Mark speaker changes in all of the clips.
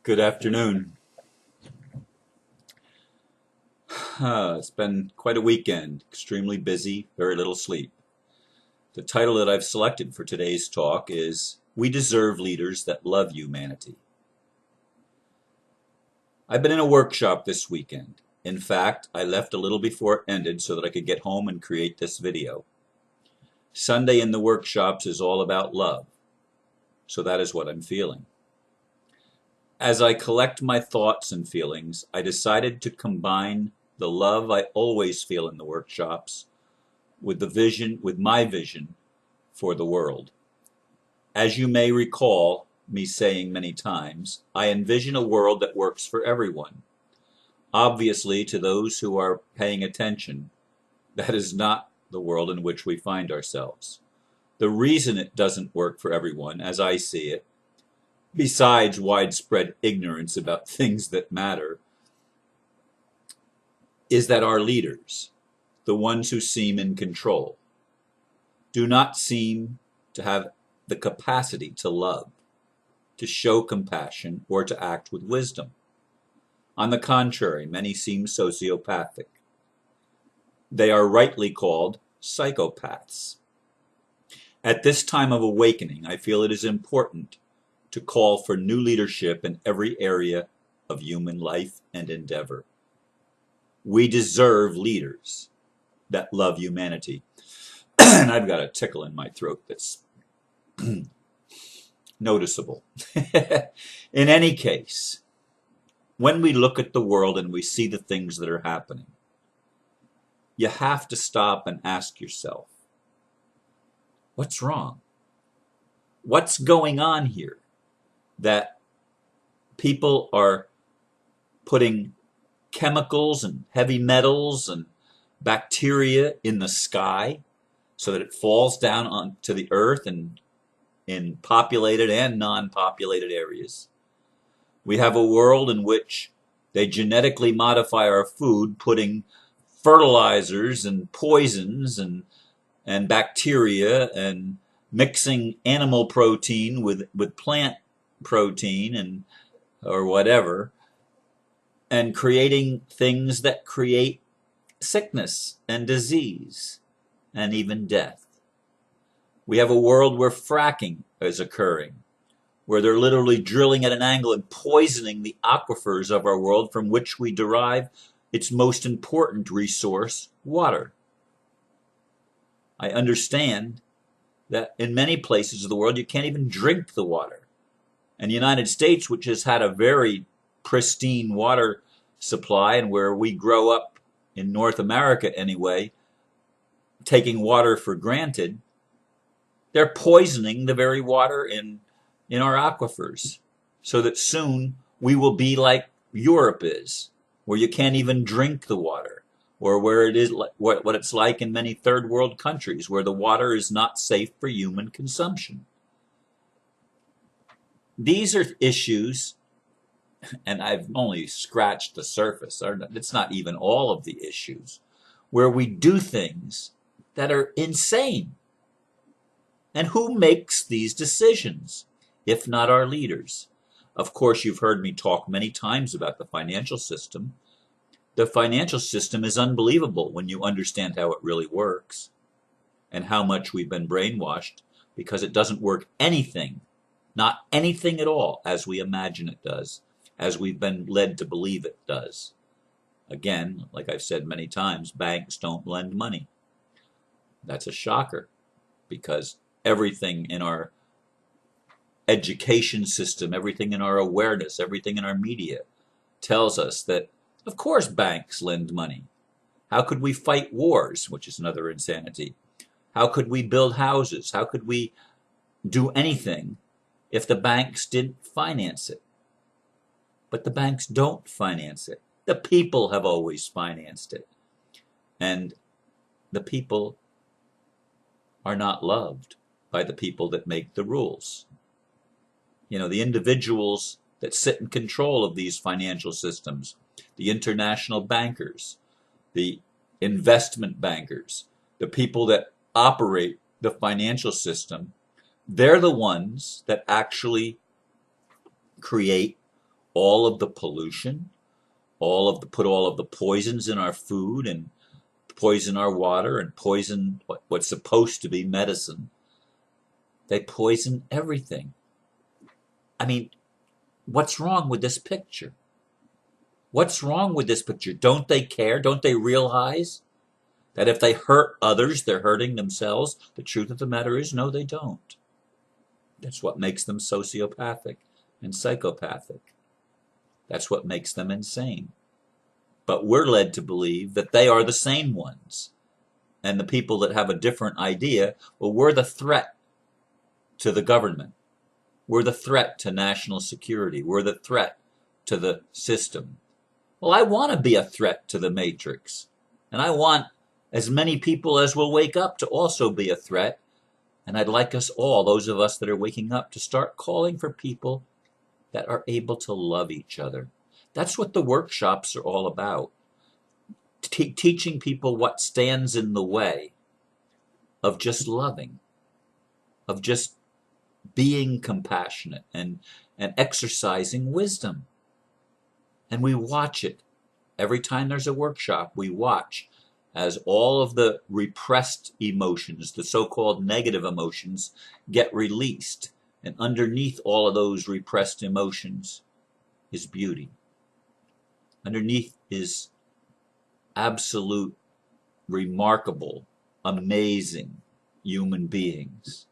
Speaker 1: Good afternoon. It's been quite a weekend, extremely busy, very little sleep. The title that I've selected for today's talk is We Deserve Leaders That Love Humanity. I've been in a workshop this weekend. In fact, I left a little before it ended so that I could get home and create this video. Sunday in the workshops is all about love, so that is what I'm feeling. As I collect my thoughts and feelings, I decided to combine the love I always feel in the workshops with my vision for the world. As you may recall me saying many times, I envision a world that works for everyone. Obviously, to those who are paying attention, that is not the world in which we find ourselves. The reason it doesn't work for everyone, as I see it, besides widespread ignorance about things that matter, is that our leaders, the ones who seem in control, do not seem to have the capacity to love, to show compassion, or to act with wisdom. On the contrary, many seem sociopathic. They are rightly called psychopaths. At this time of awakening, I feel it is important to call for new leadership in every area of human life and endeavor. We deserve leaders that love humanity. And I've got a tickle in my throat that's noticeable. In any case, when we look at the world and we see the things that are happening, you have to stop and ask yourself, what's wrong? What's going on here that people are putting chemicals and heavy metals and bacteria in the sky so that it falls down onto the earth and in populated and non-populated areas? We have a world in which they genetically modify our food, putting fertilizers and poisons and bacteria and mixing animal protein with plant protein and or whatever, and creating things that create sickness and disease and even death. We have a world where fracking is occurring, where they're literally drilling at an angle and poisoning the aquifers of our world from which we derive its most important resource, water. I understand that in many places of the world you can't even drink the water. And the United States, which has had a very pristine water supply and where we grow up in North America anyway, taking water for granted, they're poisoning the very water in our aquifers so that soon we will be like Europe is, where you can't even drink the water, or where it is what it's like in many third world countries where the water is not safe for human consumption. These are issues, and I've only scratched the surface, it's not even all of the issues, where we do things that are insane. And who makes these decisions, if not our leaders? Of course, you've heard me talk many times about the financial system. The financial system is unbelievable when you understand how it really works and how much we've been brainwashed, because it doesn't work anything, not anything at all, as we imagine it does, as we've been led to believe it does. Again, like I've said many times, banks don't lend money. That's a shocker, because everything in our education system, everything in our awareness, everything in our media tells us that, of course, banks lend money. How could we fight wars, which is another insanity? How could we build houses? How could we do anything if the banks didn't finance it? But the banks don't finance it. The people have always financed it. And the people are not loved by the people that make the rules. You know, the individuals that sit in control of these financial systems, the international bankers, the investment bankers, the people that operate the financial system, they're the ones that actually create all of the pollution, put all of the poisons in our food and poison our water and poison what's supposed to be medicine. They poison everything. I mean, what's wrong with this picture? What's wrong with this picture? Don't they care? Don't they realize that if they hurt others, they're hurting themselves? The truth of the matter is, no, they don't. That's what makes them sociopathic and psychopathic. That's what makes them insane. But we're led to believe that they are the sane ones. And the people that have a different idea, well, we're the threat to the government. We're the threat to national security. We're the threat to the system. Well, I want to be a threat to the matrix. And I want as many people as will wake up to also be a threat. And I'd like us all, those of us that are waking up, to start calling for people that are able to love each other. That's what the workshops are all about. Teaching people what stands in the way of just loving, of just being compassionate and exercising wisdom. And we watch it. Every time there's a workshop, we watch as all of the repressed emotions, the so-called negative emotions, get released. And underneath all of those repressed emotions is beauty. Underneath is absolute, remarkable, amazing human beings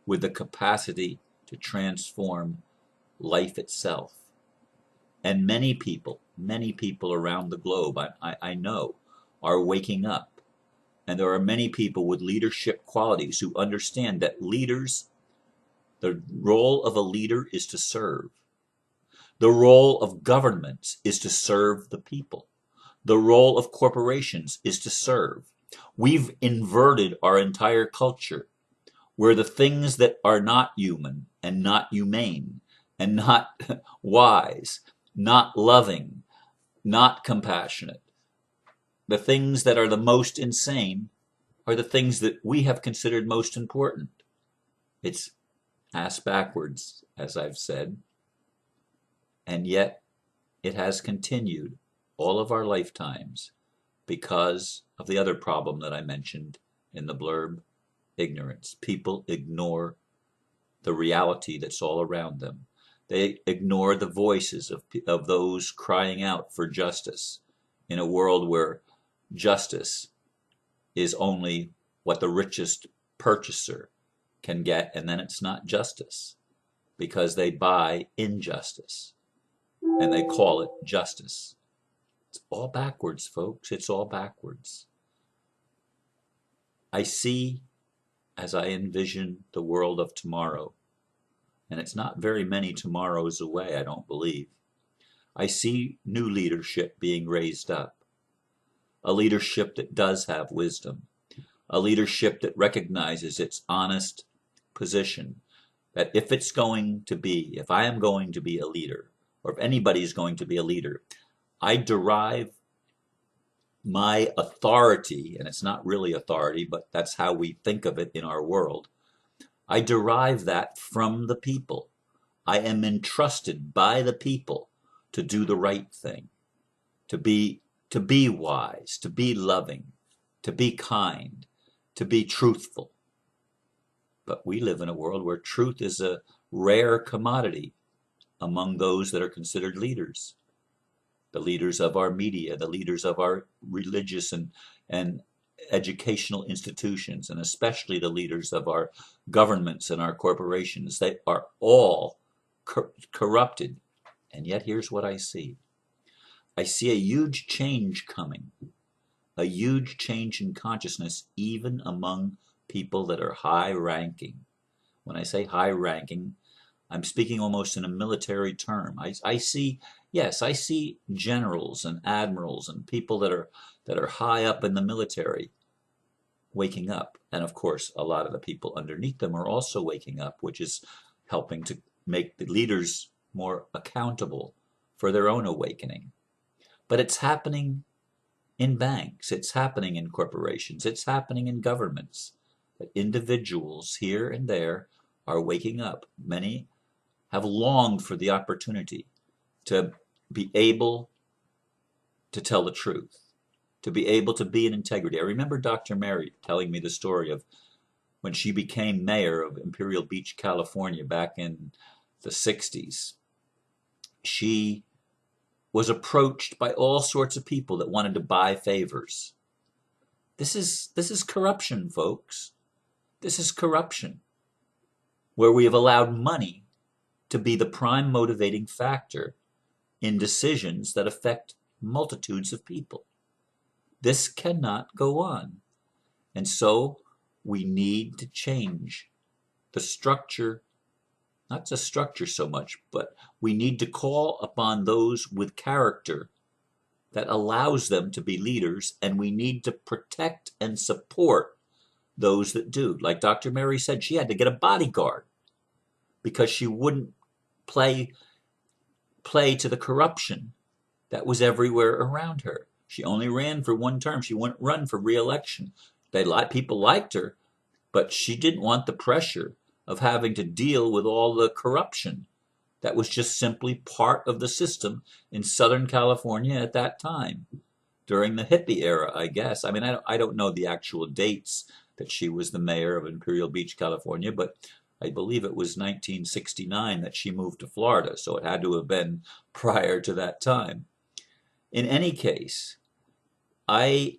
Speaker 1: with the capacity to transform life itself. And many people around the globe, I know, are waking up. And there are many people with leadership qualities who understand that leaders, the role of a leader is to serve. The role of governments is to serve the people. The role of corporations is to serve. We've inverted our entire culture, where the things that are not human and not humane and not wise, not loving, not compassionate, the things that are the most insane are the things that we have considered most important. It's ass backwards, as I've said. And yet it has continued all of our lifetimes because of the other problem that I mentioned in the blurb, ignorance. People ignore the reality that's all around them. They ignore the voices of those crying out for justice in a world where justice is only what the richest purchaser can get, and then it's not justice because they buy injustice. And they call it justice. It's all backwards, folks. It's all backwards. I see, as I envision the world of tomorrow, and it's not very many tomorrows away, I don't believe, I see new leadership being raised up. A leadership that does have wisdom. A leadership that recognizes its honest position. That if I am going to be a leader, or if anybody is going to be a leader, I derive my authority, and it's not really authority, but that's how we think of it in our world. I derive that from the people. I am entrusted by the people to do the right thing, to be wise, to be loving, to be kind, to be truthful. But we live in a world where truth is a rare commodity among those that are considered leaders. The leaders of our media, the leaders of our religious and educational institutions, and especially the leaders of our governments and our corporations. They are all corrupted. And yet here's what I see. I see a huge change coming, a huge change in consciousness even among people that are high-ranking. When I say high-ranking, I'm speaking almost in a military term. I see generals and admirals and people that are high up in the military waking up. And of course, a lot of the people underneath them are also waking up, which is helping to make the leaders more accountable for their own awakening. But it's happening in banks. It's happening in corporations. It's happening in governments. That individuals here and there are waking up. Many have longed for the opportunity to be able to tell the truth, to be able to be in integrity. I remember Dr. Mary telling me the story of when she became mayor of Imperial Beach, California back in the 60s. She was approached by all sorts of people that wanted to buy favors. This is corruption, folks. This is corruption, where we have allowed money to be the prime motivating factor in decisions that affect multitudes of people. This cannot go on. And so we need to change the structure, not the structure so much, but we need to call upon those with character that allows them to be leaders, and we need to protect and support those that do. Like Dr. Mary said, she had to get a bodyguard because she wouldn't play to the corruption that was everywhere around her. She only ran for one term. She wouldn't run for re-election. People liked her, but she didn't want the pressure of having to deal with all the corruption that was just simply part of the system in Southern California at that time, during the hippie era, I guess. I mean, I don't know the actual dates that she was the mayor of Imperial Beach, California, but I believe it was 1969 that she moved to Florida, so it had to have been prior to that time. In any case, as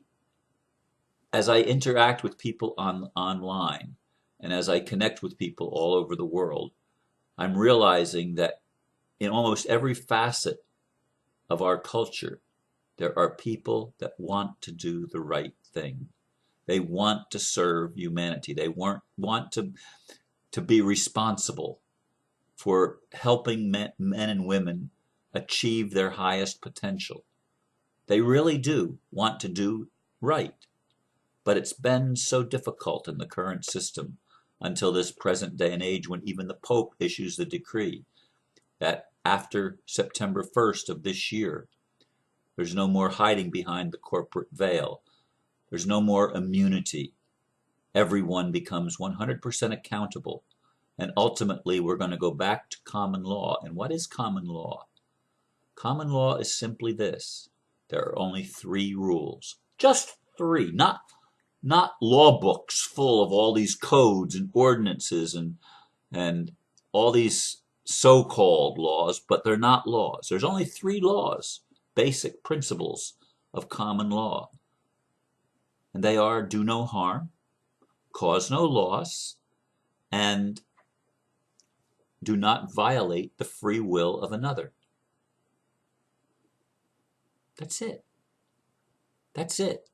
Speaker 1: I interact with people online, and as I connect with people all over the world, I'm realizing that in almost every facet of our culture, there are people that want to do the right thing. They want to serve humanity. They want to be responsible for helping men and women achieve their highest potential. They really do want to do right. But it's been so difficult in the current system until this present day and age, when even the Pope issues the decree that after September 1st of this year, there's no more hiding behind the corporate veil. There's no more immunity. Everyone becomes 100% accountable. And ultimately, we're going to go back to common law. And what is common law? Common law is simply this. There are only 3 rules. Just 3, not law books full of all these codes and ordinances and all these so-called laws, but they're not laws. There's only 3 laws, basic principles of common law. And they are: do no harm, cause no loss, and do not violate the free will of another. That's it. That's it.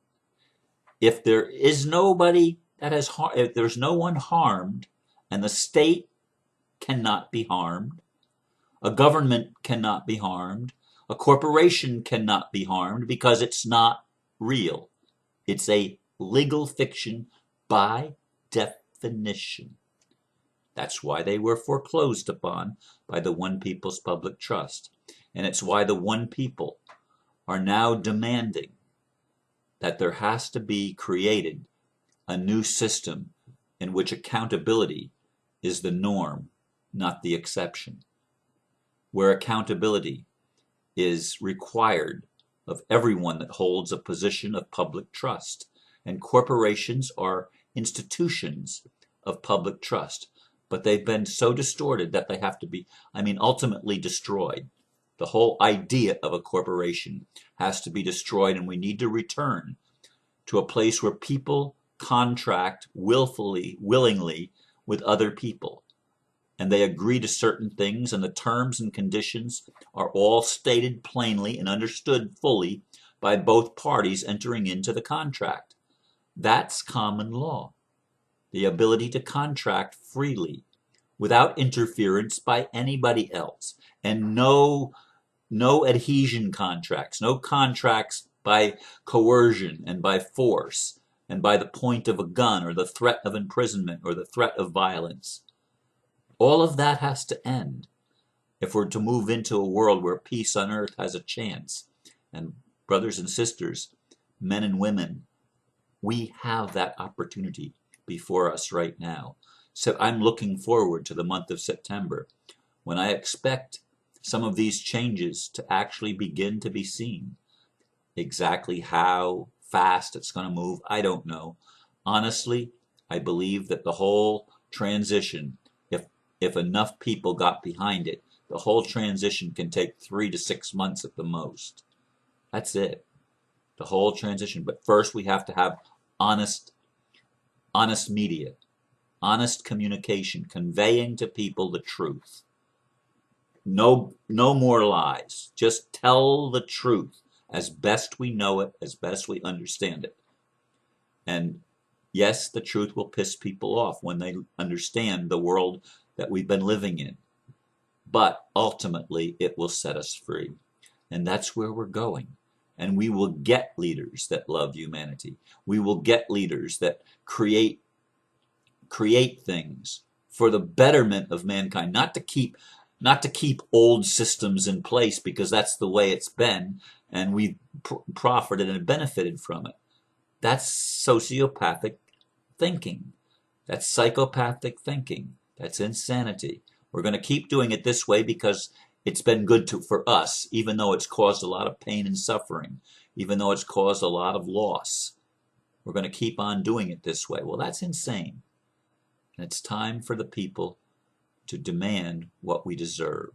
Speaker 1: If there is nobody that has if there's no one harmed, and the state cannot be harmed, a government cannot be harmed, a corporation cannot be harmed, because it's not real. It's a legal fiction by definition. That's why they were foreclosed upon by the One People's Public Trust. And it's why the One People are now demanding that there has to be created a new system in which accountability is the norm, not the exception, where accountability is required of everyone that holds a position of public trust. And corporations are institutions of public trust, but they've been so distorted that they have to be, ultimately destroyed. The whole idea of a corporation has to be destroyed, and we need to return to a place where people contract willingly with other people. And they agree to certain things, and the terms and conditions are all stated plainly and understood fully by both parties entering into the contract. That's common law. The ability to contract freely without interference by anybody else. And no adhesion contracts, no contracts by coercion and by force and by the point of a gun or the threat of imprisonment or the threat of violence. All of that has to end if we're to move into a world where peace on earth has a chance. And brothers and sisters, men and women, we have that opportunity before us right now. So I'm looking forward to the month of September, when I expect some of these changes to actually begin to be seen. Exactly how fast it's going to move, I don't know. Honestly, I believe that the whole transition, if enough people got behind it, the whole transition can take 3 to 6 months at the most. That's it. The whole transition. But first we have to have honest media, honest communication, conveying to people the truth. No more lies. Just tell the truth as best we know it, as best we understand it. And yes, the truth will piss people off when they understand the world that we've been living in. But ultimately, it will set us free. And that's where we're going. And we will get leaders that love humanity. We will get leaders that create things for the betterment of mankind, not to keep old systems in place because that's the way it's been and we've profited and benefited from it. That's sociopathic thinking. That's psychopathic thinking. That's insanity. We're going to keep doing it this way because it's been good for us, even though it's caused a lot of pain and suffering, even though it's caused a lot of loss. We're going to keep on doing it this way. Well, that's insane. And it's time for the people to demand what we deserve.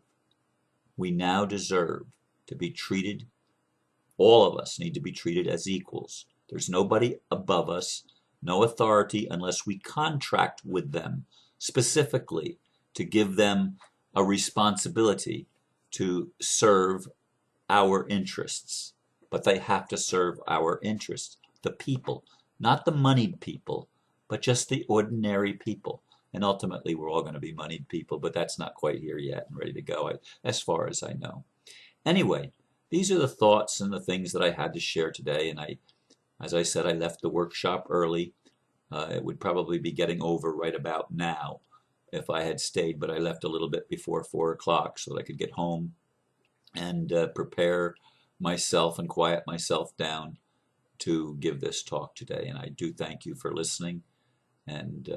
Speaker 1: We now deserve to be treated, all of us need to be treated as equals. There's nobody above us, no authority unless we contract with them specifically to give them a responsibility to serve our interests. But they have to serve our interests, the people, not the moneyed people, but just the ordinary people. And ultimately, we're all going to be moneyed people, but that's not quite here yet and ready to go, as far as I know. Anyway, these are the thoughts and the things that I had to share today. And as I said, I left the workshop early. It would probably be getting over right about now if I had stayed, but I left a little bit before 4 o'clock so that I could get home and prepare myself and quiet myself down to give this talk today. And I do thank you for listening, and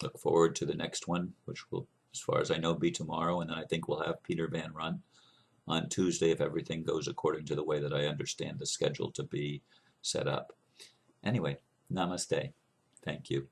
Speaker 1: look forward to the next one, which will, as far as I know, be tomorrow. And then I think we'll have Peter Van Run on Tuesday if everything goes according to the way that I understand the schedule to be set up. Anyway, namaste. Thank you.